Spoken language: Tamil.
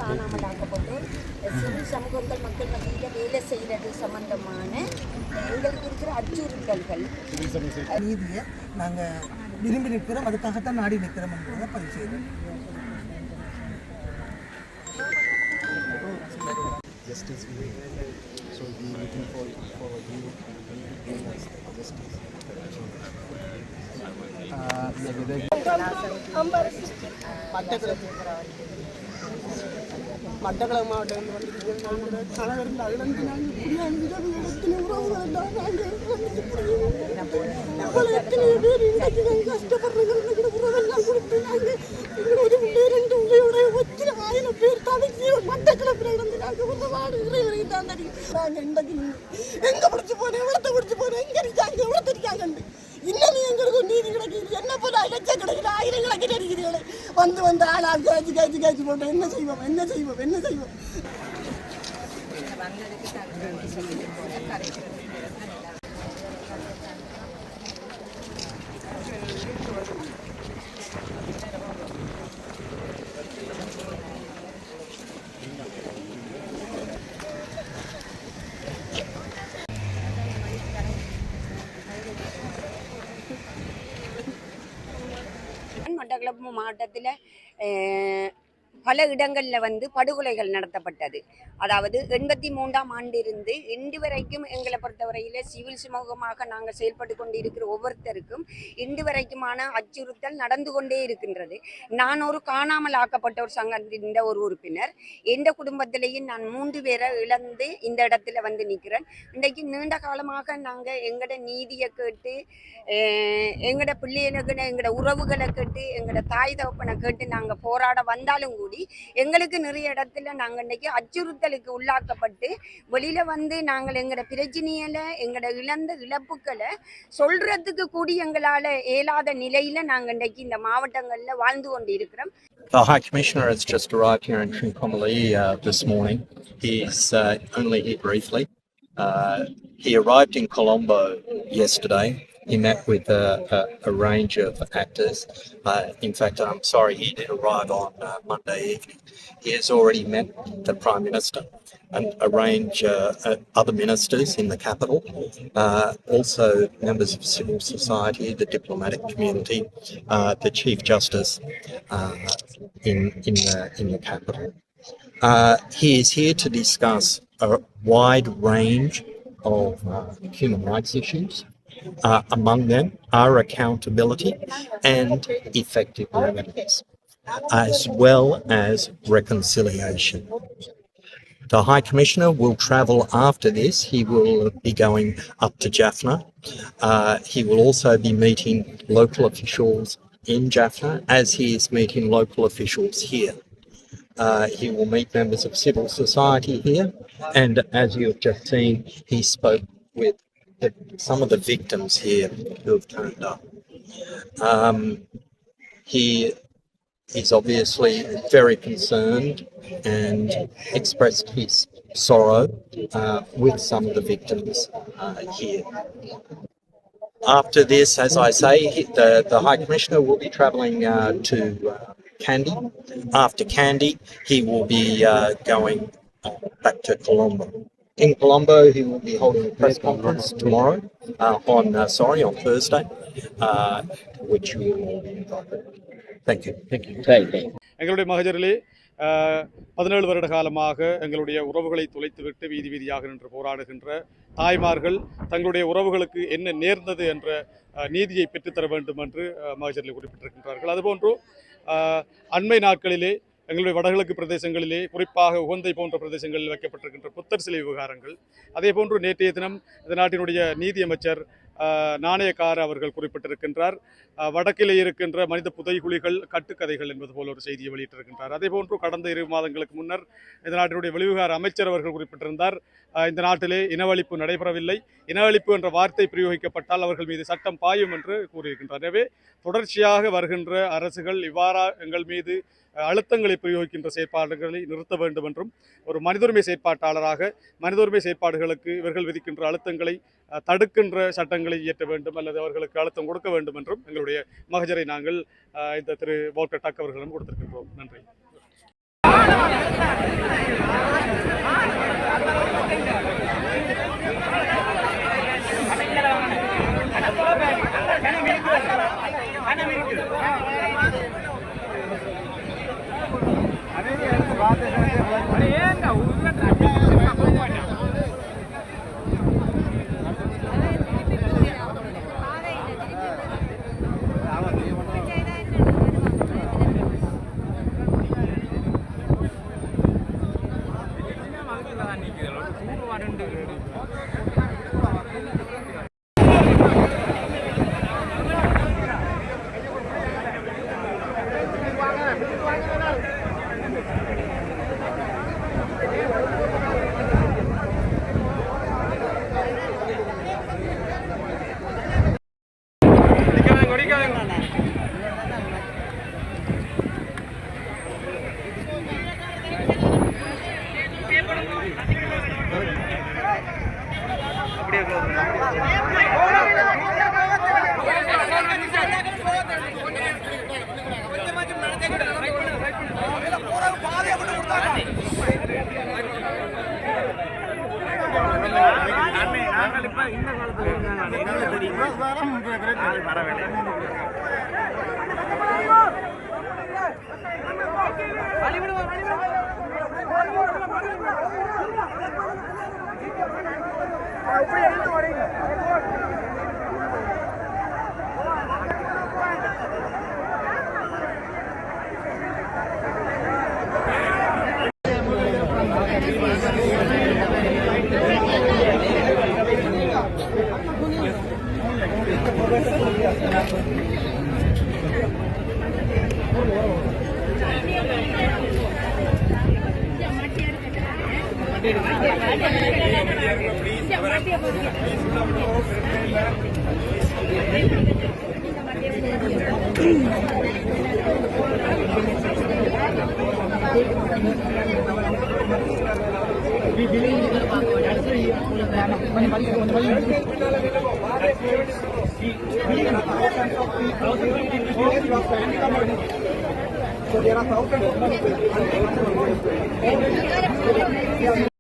காணாமலாக்கப்பட்டோர் சிவில் சமூகங்கள் மக்கள் மத்தியில் வேலை செய்கிறது சம்பந்தமான எங்களுக்கு இருக்கிற அச்சுறுத்தல்கள் நீதியை நாங்கள் விரும்பி நிற்கிறோம், அதுக்காகத்தான் நாடி நிற்கிறோம் என்பதை பதிவு செய்கிறோம். Justice we so we looking for you justice. Batticaloa மாவட்டம் தலைவர்கள் எங்க பிடிச்சி போனேன் எவ்வளோ பிடிச்சி போனேன் எங்க இருக்காங்க எவ்வளோ தெரியாங்க இன்னும் எங்களுக்கு நீதி கிடைக்குது என்ன போல லட்சம் கிடைக்குது ஆயிரம் கணக்கில் இருக்கிறீங்களே வந்து ஆளாக காய்ச்சி போட்டோம் என்ன செய்வோம் மட்டக்களப்பு மாவட்டத்தில் பல இடங்களில் வந்து படுகொலைகள் நடத்தப்பட்டது. அதாவது 83ஆம் ஆண்டிலிருந்து இன்று வரைக்கும் எங்களை பொறுத்தவரையில் சிவில் சமூகமாக நாங்கள் செயல்பட்டு கொண்டிருக்கிற ஒவ்வொருத்தருக்கும் இன்று வரைக்குமான அச்சுறுத்தல் நடந்து கொண்டே இருக்கின்றது. நான் ஒரு காணாமல் ஆக்கப்பட்ட ஒரு சங்கத்தின் ஒரு உறுப்பினர். எந்த குடும்பத்திலேயும் நான் 3 பேரை இழந்து இந்த இடத்துல வந்து நிற்கிறேன். இன்றைக்கு நீண்ட காலமாக நாங்கள் எங்களோட நீதியை கேட்டு எங்களோட பிள்ளைகளுக்கு எங்களோட உறவுகளை கேட்டு எங்களோட தாய் தகப்பனை கேட்டு நாங்கள் போராட வந்தாலும் கூடி எங்களுக்கு நிறைய இடத்துல நாங்கள் இன்றைக்கி அச்சுறுத்தலுக்கு உள்ளாக்கப்பட்டு வெளியில் வந்து நாங்கள் எங்களோட பிரச்சனையில எங்களோட இழந்த இழப்புக்களை சொல்றதுக்கு கூடி எங்களால் இயலாத நிலையில் நாங்கள் இன்றைக்கி இந்த மாவட்டங்களில் வாழ்ந்து கொண்டு இருக்கிறோம். The High Commissioner has just arrived here in Trincomalee this morning. He's only here briefly. He arrived in Colombo yesterday. He met with a range of actors. In fact, I'm sorry, he did arrive on Monday evening. He has already met the Prime Minister and a range of other ministers in the capital, also members of civil society, the diplomatic community, the Chief Justice in the capital. He is here to discuss a wide range of human rights issues. Among them are accountability and effective remedies, as well as reconciliation. The High Commissioner will travel after this. He will be going up to Jaffna. He will also be meeting local officials in Jaffna, as he is meeting local officials here. He will meet members of civil society here, and as you have just seen, he spoke with some of the victims here who have turned up. He is obviously very concerned and expressed his sorrow with some of the victims here. After this, as I say, the High Commissioner will be travelling to Kandy. After Kandy, he will be going back to Colombo. In Colombo, he will be holding a press conference tomorrow, on Thursday, which we will be invited. Thank you. எங்களுடைய மகஜரிலே 17 வருட காலமாக எங்களுடைய உறவுகளை தொலைத்துவிட்டு வீதி வீதியாக நின்று போராடுகின்ற தாய்மார்கள் தங்களுடைய உறவுகளுக்கு என்ன நேர்ந்தது என்ற நீதியை பெற்றுத்தர வேண்டும் என்று மகஜரில் குறிப்பிட்டிருக்கின்றார்கள். அதுபோன்று அண்மை நாட்களிலே எங்களுடைய வடகிழக்கு பிரதேசங்களிலே குறிப்பாக உகந்தை போன்ற பிரதேசங்களில் வைக்கப்பட்டிருக்கின்ற புத்தர் சிலை விவகாரங்கள், அதே போன்று நேற்றைய தினம் இந்த நாட்டினுடைய நீதியமைச்சர் நாணயக்கார அவர்கள் குறிப்பிட்டிருக்கின்றார். வடக்கிலே இருக்கின்ற மனித புதைகுழிகள் கட்டுக்கதைகள் என்பது போல ஒரு செய்தியை வெளியிட்டிருக்கின்றார். அதே போன்று கடந்த 2 மாதங்களுக்கு முன்னர் இந்த நாட்டினுடைய வெளிவிவகார அமைச்சர் அவர்கள் குறிப்பிட்டிருந்தார், இந்த நாட்டிலே இனவழிப்பு நடைபெறவில்லை, இனவழிப்பு என்ற வார்த்தை பிரயோகிக்கப்பட்டால் அவர்கள் மீது சட்டம் பாயும் என்று கூறியிருக்கின்றார். எனவே தொடர்ச்சியாக வருகின்ற அரசுகள் இவ்வாறா எங்கள் மீது அழுத்தங்களை பிரயோகிக்கின்ற செயற்பாடுகளை நிறுத்த வேண்டும் என்றும், ஒரு மனிதுரிமை செயற்பாட்டாளராக மனிதுரிமை செயற்பாடுகளுக்கு இவர்கள் விதிக்கின்ற அழுத்தங்களை தடுக்கின்ற சட்டங்களை இயற்ற வேண்டும் அல்லது அவர்களுக்கு அழுத்தம் கொடுக்க வேண்டும் என்றும் எங்களுடைய மகஜரை நாங்கள் இந்த திரு வால்டர் டக் அவர்களிடம் கொடுத்திருக்கின்றோம். நன்றி. So there are thousands of